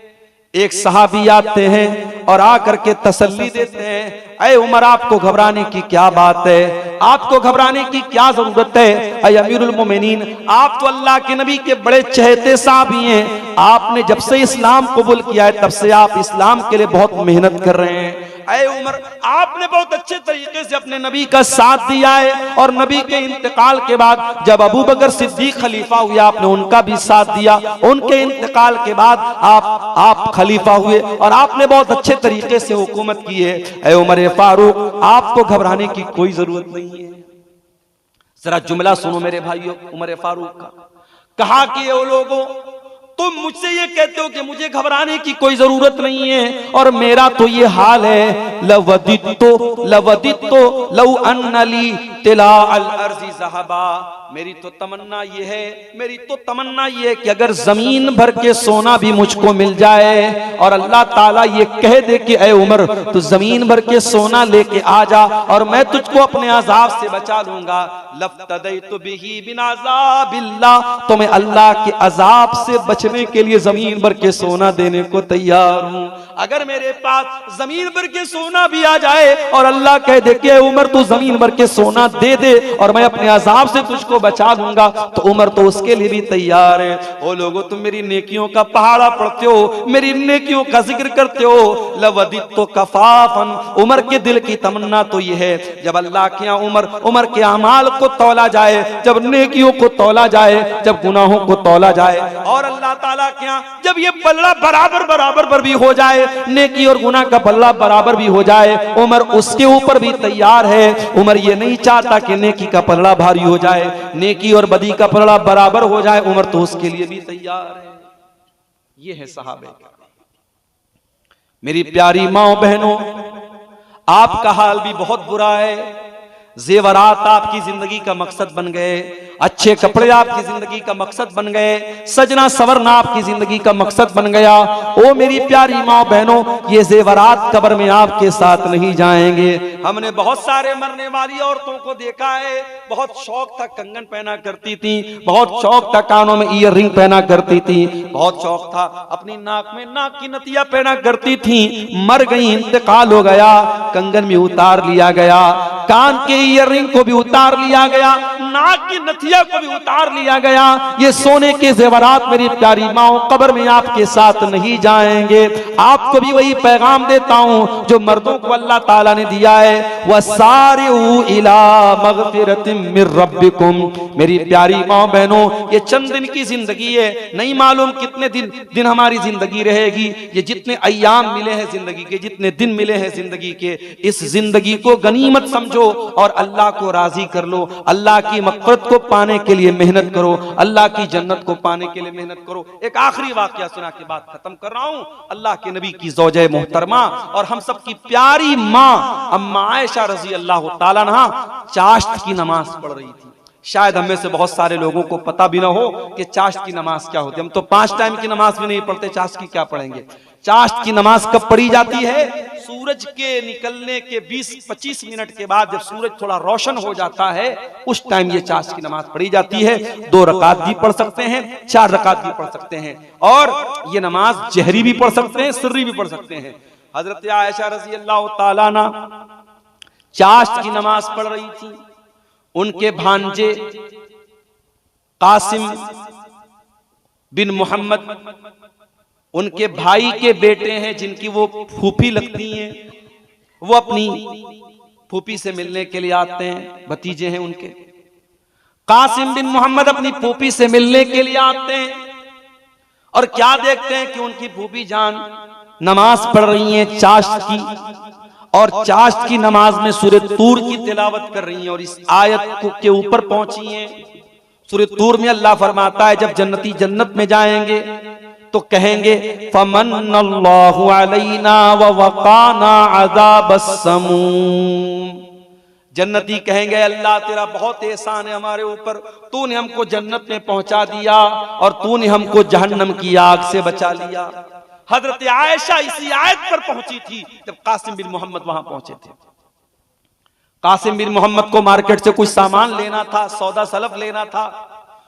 एक सहाबी आते हैं और आकर के तसल्ली देते हैं, ऐ उमर आपको घबराने की क्या बात है, आपको घबराने की क्या जरूरत है? ऐ अमीरुल मोमिनीन, आप तो अल्लाह के नबी के बड़े चहेते साहबी हैं, आपने जब से इस्लाम कबूल किया है तब से आप इस्लाम के लिए बहुत मेहनत कर रहे हैं। ऐ उमर आपने बहुत अच्छे तरीके से अपने नबी का साथ दिया है, और नबी के इंतकाल के बाद जब अबू बकर सिद्दीक खलीफा हुए आपने उनका भी साथ दिया, उनके इंतकाल के बाद आप खलीफा हुए और आपने बहुत अच्छे तरीके से हुकूमत की है। ऐ उमर फारूक आपको घबराने की कोई जरूरत नहीं है। जरा जुमला सुनो मेरे भाइयों उमर फारूक का। कहा कि वो लोगों तुम मुझसे ये कहते हो कि मुझे घबराने की कोई जरूरत नहीं है, और मेरा तो ये हाल है, लवदित्तो लौ अन्नली तिला अल अर्ज़ी ज़हबा, मेरी तो तमन्ना ये है, मेरी तो तमन्ना ये है कि अगर जमीन भर के सोना भी मुझको मिल जाए और अल्लाह ताला ये कह दे कि ऐ उमर तू जमीन भर के सोना लेके आ जा और मैं तुझको अपने अजाब से बचा लूंगा, लफ्तदैतु बिही बिन अज़ाबिल्लाह, तो मैं अल्लाह के अजाब से बचने के लिए जमीन भर के सोना देने को तैयार हूं। अगर मेरे पास जमीन भर के सोना भी आ जाए और अल्लाह कह दे कि उमर तू जमीन भर के सोना दे दे और मैं अपने अजाब से तुझको बचा दूंगा, तो उमर तो उसके लिए भी तैयार है। ओ लोगो तुम मेरी नेकियों का पहाड़ा पढ़ते हो, मेरी नेकियों का जिक्र करते हो, लवदित्तो कफाफन, उमर के दिल की तमन्ना तो ये है जब अल्लाह के यहाँ उमर के अमाल को तौला जाए, जब नेकियों को तौला जाए, जब गुनाहों को तौला जाए, और अल्लाह ताला के यहाँ जब ये पल्ला बराबर पर भी हो जाए, नेकी और गुनाह का पल्ला बराबर भी हो जाए, उमर उसके ऊपर भी तैयार है। उमर ये नहीं चाहता कि नेकी का पल्ला भारी हो जाए, नेकी और बदी का पल्ला बराबर हो जाए, उमर तो उसके लिए भी तैयार है। ये है सहाबे। मेरी प्यारी माओ बहनों, आपका हाल भी बहुत बुरा है। जेवरात आपकी जिंदगी का मकसद बन गए, अच्छे कपड़े आपकी जिंदगी का मकसद बन गए, सजना सवरना आपकी जिंदगी का मकसद बन गया। ओ मेरी प्यारी माँ बहनों, ये जेवरात कब्र में आपके साथ नहीं जाएंगे। हमने बहुत सारे मरने वाली औरतों को देखा है, बहुत शौक था कंगन पहना करती थी, बहुत शौक था कानों में ईयर रिंग पहना करती थी, बहुत शौक था अपनी नाक में नाक की नथिया पहना करती थी, मर गई, इंतकाल हो गया, कंगन भी उतार लिया गया, कान के ईयर रिंग को भी उतार लिया गया, नाक की नथिया को भी उतार लिया गया। ये सोने के जेवरात मेरी प्यारी माओ कब्र में आपके साथ नहीं जाएंगे। आपको भी वही पैगाम देता हूं जो मर्दों को अल्लाह ताला ने दिया है, वसारिउ इला मगफिरतिम मिर रब्बिकुम। मेरी प्यारी माओ बहनों, ये चंद दिन की जिंदगी है, नहीं मालूम कितने दिन हमारी जिंदगी रहेगी। ये जितने अय्याम मिले हैं जिंदगी के, जितने दिन मिले हैं जिंदगी के, इस जिंदगी को गनीमत समझो और अल्लाह को राजी कर लो। अल्लाह की मग़फ़िरत को पाने के लिए मेहनत करो, अल्लाह की जन्नत को पाने के लिए मेहनत करो। एक आखिरी वाकया सुना के बाद खत्म कर रहा हूं। अल्लाह के नबी की ज़ौजे मोहतरमा और हम सब की प्यारी माँ अम्मा आयशा रज़ी अल्लाह ताला अन्हा चाश्त की नमाज पढ़ रही थी। शायद हमें से बहुत सारे लोगों को पता भी ना हो कि चाश्त की नमाज क्या होती है। हम तो 5 टाइम की नमाज भी नहीं पढ़ते, चाश्त की क्या पढ़ेंगे। चाश्त की नमाज कब पढ़ी जाती है? सूरज के निकलने के 20-25 मिनट के बाद, जब सूरज थोड़ा रोशन हो जाता है, उस टाइम ये चाश्त की नमाज पढ़ी जाती है। 2 रकात भी पढ़ सकते हैं, 4 रकात भी पढ़ सकते हैं, और ये नमाज जहरी भी पढ़ सकते हैं, सिर्री भी पढ़ सकते हैं। हजरत आयशा रज़ी अल्लाह ताला अन्हा चाश्त की नमाज पढ़ रही थी। उनके भांजे कासिम बिन मोहम्मद, उनके भाई के बेटे हैं जिनकी वो फूफी लगती हैं, वो अपनी फूफी से मिलने के लिए आते हैं, भतीजे हैं उनके। कासिम बिन मोहम्मद अपनी फूफी से मिलने के लिए आते हैं। और क्या देखते हैं कि उनकी फूफी जान नमाज पढ़ रही हैं चाश्त की, और चाश्त की नमाज में सूरह तूर की तिलावत कर रही हैं, और इस आयत के ऊपर पहुंची हैं। सूरह तूर में अल्लाह फरमाता है जब जन्नती जन्नत में जाएंगे तो कहेंगे फमन्नल्लाहु अलैना व वक़ाना अज़ाबस समूम। जन्नती कहेंगे अल्लाह तेरा बहुत एहसान है हमारे ऊपर, तूने हमको जन्नत में पहुंचा दिया और तूने हमको जहन्नम की आग से बचा लिया। हजरत आयशा इसी आयत पर पहुंची थी जब कासिम बिन मोहम्मद वहां पहुंचे थे। कासिम बिन मोहम्मद को मार्केट से कुछ सामान लेना था, सौदा सलफ लेना था।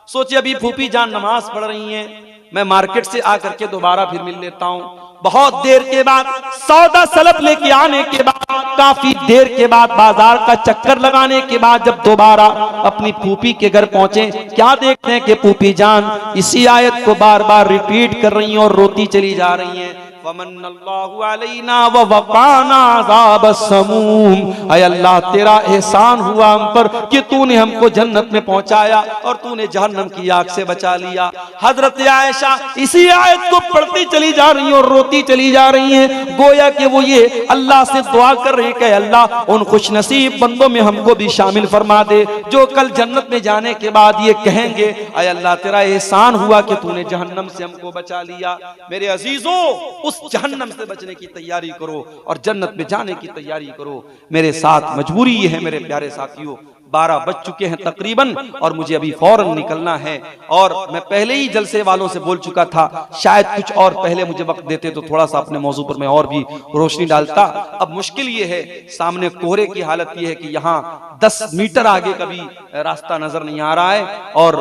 सोचे अभी फूफी जान नमाज पढ़ रही हैं, मैं मार्केट से आकर के दोबारा फिर मिल लेता हूं। बहुत देर के बाद सौदा सलफ लेके आने के बाद, काफी देर के बाद, बाजार का चक्कर लगाने के बाद जब दोबारा अपनी फूफी के घर पहुंचे, क्या देखते हैं कि फूफी जान इसी आयत को बार बार रिपीट कर रही हैं और रोती चली जा रही हैं। फमन्नल्लाहु अलैना व वक़ाना अज़ाबस समूम। ऐ अल्लाह तेरा एहसान हुआ हम पर कि तूने हमको जन्नत में पहुंचाया और तूने जहन्नम की आग से बचा लिया। हजरत आयशा इसी आयत को पढ़ती चली जा रही हैं और रोती चली जा रही हैं, गोया कि वो ये अल्लाह से दुआ कर रही कि अल्लाह उन खुशनसीब बंदों में हमको भी शामिल फरमा दे जो कल जन्नत में जाने के बाद ये कहेंगे ऐ अल्लाह तेरा एहसान हुआ कि तूने जहन्नम से हमको बचा लिया। मेरे अजीजों, उस जहन्नम से बचने की तैयारी करो और जन्नत में जाने की तैयारी करो। मेरे साथ मजबूरी ये है मेरे प्यारे साथियों, 12 बज चुके हैं तकरीबन और मुझे अभी फौरन निकलना है। और मैं पहले ही जलसे वालों से बोल चुका था, शायद कुछ और पहले मुझे वक्त देते तो थोड़ा सा अपने मौजू पर मैं और भी रोशनी डालता। अब मुश्किल ये है, सामने कोहरे की हालत ये है कि यहाँ 10 मीटर आगे कभी रास्ता नजर नहीं आ रहा है और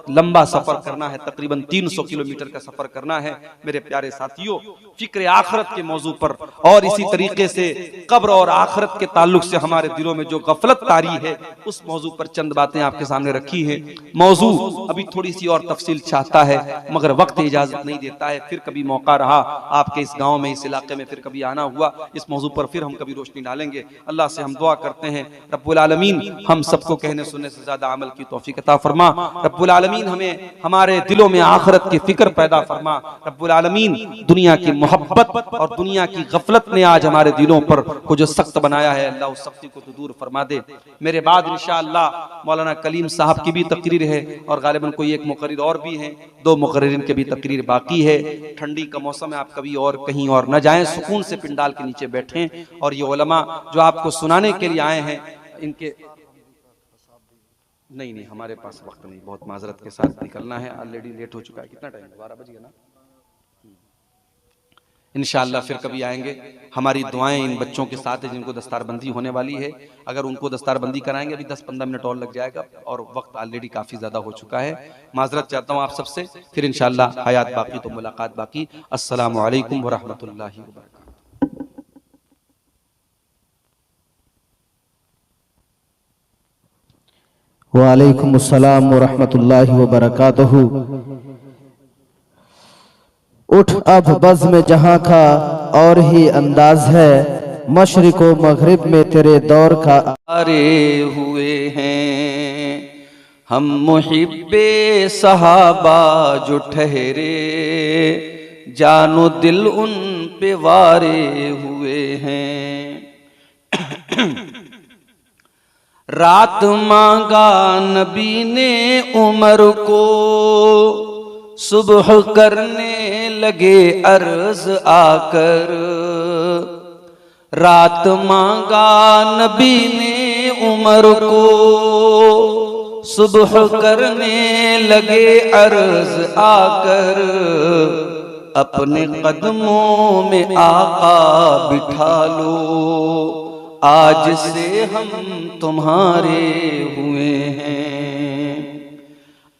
लंबा सफर करना है, तकरीबन 300 किलोमीटर का सफर करना है। मेरे प्यारे साथियों, फिक्र आखिरत के मौजू पर और इसी तरीके से कब्र और आखिरत के ताल्लुक से हमारे दिलों में जो गफलत तारी है, उस मौजू पर चंद बातें आपके सामने रखी हैं। मौजू अभी थोड़ी सी और तफसील चाहता है मगर वक्त इजाजत नहीं देता है। फिर कभी मौका रहा आपके इस गांव में, इस इलाके में फिर कभी आना हुआ, इस मौजू पर फिर हम कभी रोशनी डालेंगे। अल्लाह से हम दुआ करते हैं रब्बुल आलमीन हम सबको कहने सुनने से ज्यादा अमल की तौफीक अता फरमा। रब्बुल आलमीन हमें हमारे दिलों में आखिरत की फिक्र पैदा फरमा। रब्बुल आलमीन दुनिया की मोहब्बत और दुनिया की गफलत ने आज हमारे दिलों पर को जो सख्त बनाया है, अल्लाह उस सख्ती को तो दूर फरमा दे। मेरे बाद इंशाअल्लाह मौलाना कलीम साहब की भी तकरीर है और गालिबन कोई एक मुकर्रिर और भी हैं, 2 मुकर्रिरीन के भी तकरीर बाकी है। ठंडी का मौसम है, आप कभी और कहीं और न जाएं, सुकून से पिंडाल के नीचे बैठें और ये उलमा जो आपको सुनाने के लिए आए हैं इनके नहीं हमारे पास वक्त नहीं, बहुत माजरत के साथ निकलना है, ऑलरेडी लेट हो चुका है। कितना टाइम? 12 बज गया ना। इंशाअल्लाह फिर कभी आएंगे। हमारी दुआएं इन बच्चों के साथ है जिनको दस्तारबंदी होने वाली है। अगर उनको दस्तारबंदी कराएंगे अभी 10-15 मिनट और लग जाएगा और वक्त ऑलरेडी काफ़ी ज़्यादा हो चुका है। माजरत चाहता हूँ आप सबसे, फिर इंशाअल्लाह हयात बाकी तो मुलाकात बाकी। अस्सलामु अलैकुम व रहमतुल्लाहि व बरकातहू। वालेकुम अस्सलाम व रहमतुल्लाहि व बरकातहू। उठ अब बज़ में जहां का और ही अंदाज है, मशरिक व मगरिब में तेरे दौर का अरे हुए हैं हम मुहिब्बे सहाबा जो ठहरे, जानो दिल उन पे वारे हुए हैं। रात मांगा नबी ने उमर को, सुबह करने लगे अर्ज आकर। रात मांगा नबी ने उमर को, सुबह करने लगे अर्ज आकर। अपने कदमों में आका बिठा लो, आज से हम तुम्हारे हुए हैं।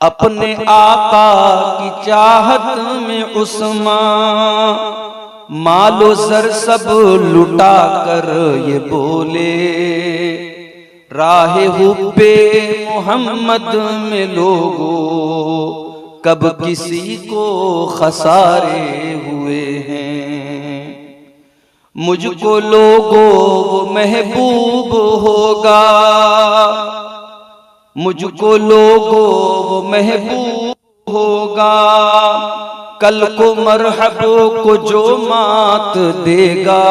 अपने आका की चाहत में उस्मान मालो सर सब लुटा कर ये बोले, राहे हुब्बे मोहम्मद में लोगो कब किसी को खसारे हुए हैं। मुझको लोगो वो महबूब होगा, मुझको लोगो वो महबूब होगा, कल को मरहबों को जो मात देगा,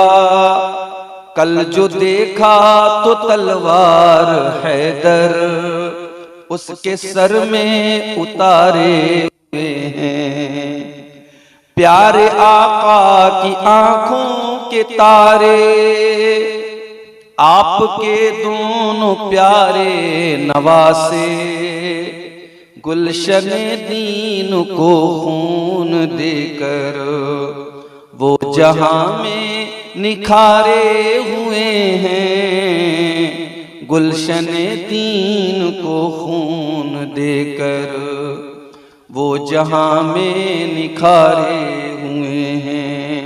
कल जो देखा तो तलवार हैदर उसके सर में उतारे हुए हैं। प्यारे आका की आंखों के तारे, आपके दोनों प्यारे नवासे, गुलशने दीन को खून देकर वो जहां में निखारे हुए हैं। गुलशने दीन को खून देकर वो जहां में निखारे हुए हैं।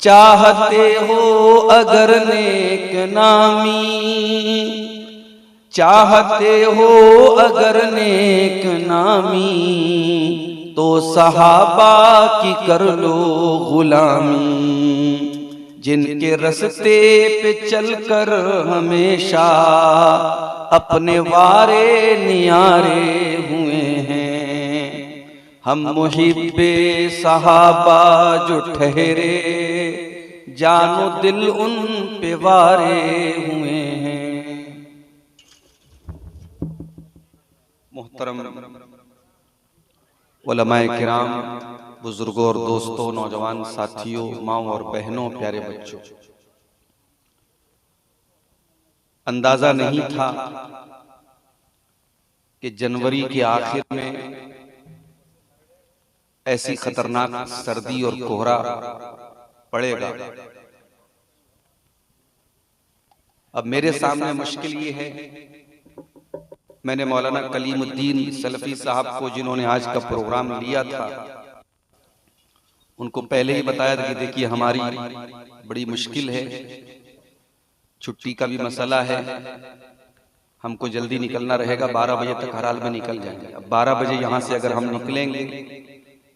चाहते हो अगर नेक नामी, चाहते हो अगर नेक नामी, तो सहाबा की कर लो गुलामी। जिनके रस्ते पे चलकर हमेशा अपने वारे नियारे हुए हैं। हम मुहिब्बे सहाबा जो ठहरे, जानो दिल उन पे वारे हुए हैं। मोहतरम उलमाए किराम, बुजुर्गों और दोस्तों, नौजवान साथियों, माओ और बहनों, प्यारे बच्चों, अंदाजा नहीं था कि जनवरी के आखिर में ऐसी खतरनाक सर्दी और कोहरा पड़ेगा। अब मेरे सामने मुश्किल ये है, मैंने मौलाना कलीमुद्दीन सलफी साहब को, जिन्होंने आज का प्रोग्राम लिया था, उनको पहले ही बताया था कि देखिए हमारी बड़ी मुश्किल है, छुट्टी का भी मसला है, हमको जल्दी निकलना रहेगा, 12 बजे तक हर हाल में निकल जाएंगे। अब 12 बजे यहाँ से अगर हम निकलेंगे,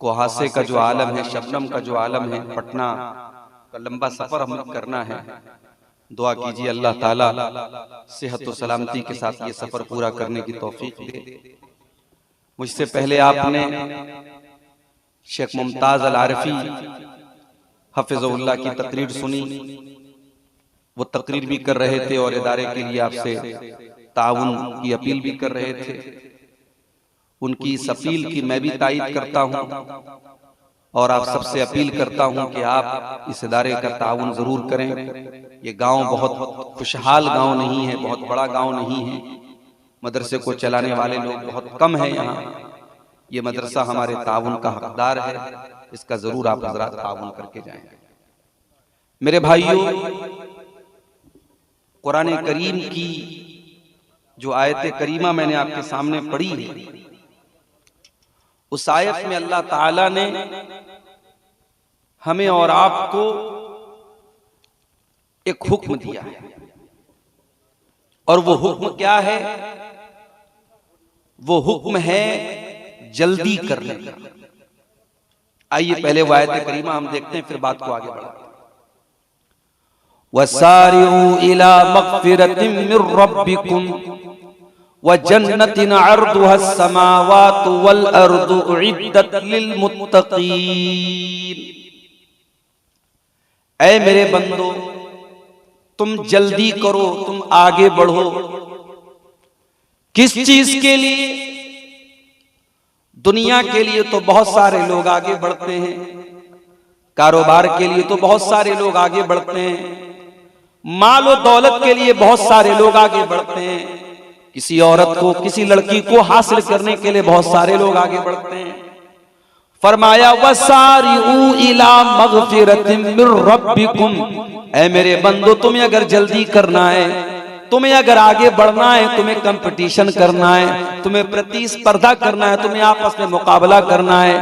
कुहासे का जो आलम है, शबनम का जो आलम है, पटना का लंबा सफर हमें करना है। दुआ कीजिए अल्लाह ताला सेहत और सलामती के साथ ये सफर पूरा करने की तौफीक दे। मुझसे पहले आपने शेख मुमताज अल आरिफी हफिज़ुल्लाह की तकरीर सुनी। वो तकरीर भी कर रहे थे और इदारे के लिए आपसे ताउन की अपील भी कर रहे थे। उनकी इस अपील की मैं भी तायीद करता हूं और आप सबसे अपील करता हूं कि आप इस इदारे का ताउन जरूर करें। ये गांव बहुत खुशहाल गांव नहीं है, बहुत बड़ा गांव नहीं है, मदरसे को चलाने वाले लोग बहुत कम हैं यहाँ। ये मदरसा हमारे ताउन का हकदार है, इसका जरूर आप हजरात ताउन करके जाएं। मेरे भाइयों, कुरान करीम की जो आयत करीमा मैंने आपके सामने पढ़ी है, उस आयत में अल्लाह ताला ने हमें और आपको एक हुक्म दिया है, और वो हुक्म क्या है? वो हुक्म है जल्दी करने का। आइए पहले वो आयत करीमा हम देखते हैं, फिर बात को आगे बढ़ाते हैं। वसारिऊ इला मग़फ़िरतिन मिर रब्बिकुम व जन्नतिन अर्दुहस समावातु वल अर्दु उइद्दत लिल मुत्तक़ीन। ऐ मेरे बंदो, तुम जल्दी करो, तुम आगे बढ़ो। किस चीज के लिए? दुनिया के लिए तो बहुत सारे लोग आगे बढ़ते हैं, कारोबार के लिए तो बहुत सारे लोग आगे बढ़ते हैं, माल और दौलत के लिए बहुत सारे लोग आगे बढ़ते हैं, किसी औरत को, किसी लड़की को हासिल करने के लिए बहुत सारे लोग आगे बढ़ते हैं। फरमाया वसारिऊ इला मग़फ़िरतिन मिर रब्बिकुम। ऐ मेरे बंदो, तुम्हें अगर जल्दी करना है, तुम्हें अगर आगे बढ़ना है, तुम्हें कंपटीशन करना है, तुम्हें प्रतिस्पर्धा करना है, तुम्हें आपस में मुकाबला करना है,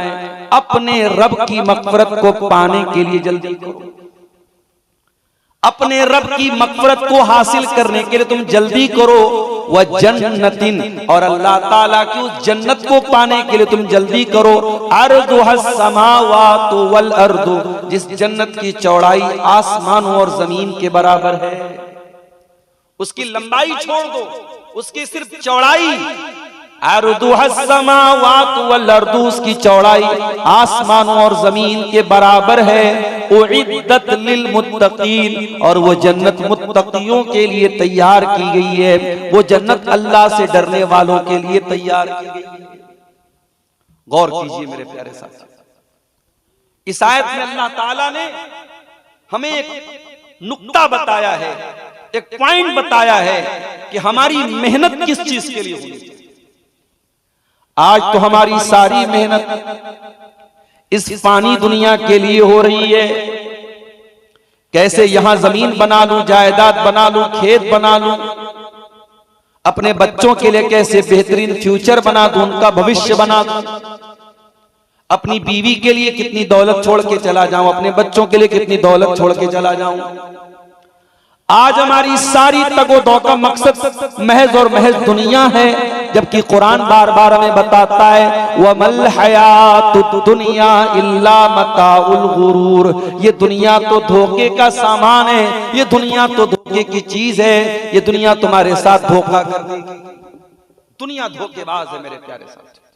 अपने रब की मग़फ़िरत को पाने के लिए जल्दी करो। अपने रब की मग़फ़िरत को हासिल करने के लिए तुम जल्दी करो। व जन्नतिन, और अल्लाह ताला की उस जन्नत को पाने के लिए तुम जल्दी करो। अर्दुहस समावातु वल अर्दु, जिस जन्नत की चौड़ाई आसमानों और जमीन के बराबर है। उसकी लंबाई छोड़ दो, उसकी सिर्फ चौड़ाई अर्दुहस्समावातु वल अर्दु, उसकी चौड़ाई आसमानों और जमीन के बराबर है। उइद्दत लिल मुत्तकीन, और वो जन्नत मुत्तकियों के लिए तैयार की गई है। वो जन्नत अल्लाह से डरने वालों के लिए तैयार की गई है। गौर कीजिए मेरे प्यारे साथी, इस आयत में अल्लाह ताला ने हमें एक नुक्ता बताया है, एक पॉइंट बताया है कि हमारी मेहनत किस चीज के लिए होनी चाहिए। आज तो हमारी सारी मेहनत इस फानी दुनिया के लिए हो रही है। कैसे यहां जमीन बना लूं, जायदाद बना लूं, खेत बना लूं, अपने बच्चों के लिए कैसे बेहतरीन फ्यूचर बना दूं, उनका भविष्य बना दूं, अपनी बीवी के लिए कितनी दौलत छोड़ के चला जाऊं, अपने बच्चों के लिए कितनी दौलत छोड़ के चला जाऊं। आज हमारी सारी तगोदौ का मकसद महज और महज दुनिया है, जबकि कुरान बार बार हमें बताता है वमल हयातुद दुनिया इल्ला मताउल गुरूर, ये दुनिया तो धोखे का सामान है, ये दुनिया तो धोखे की चीज है, ये दुनिया तुम्हारे साथ धोखा करने की, दुनिया धोखेबाज है मेरे प्यारे साथ।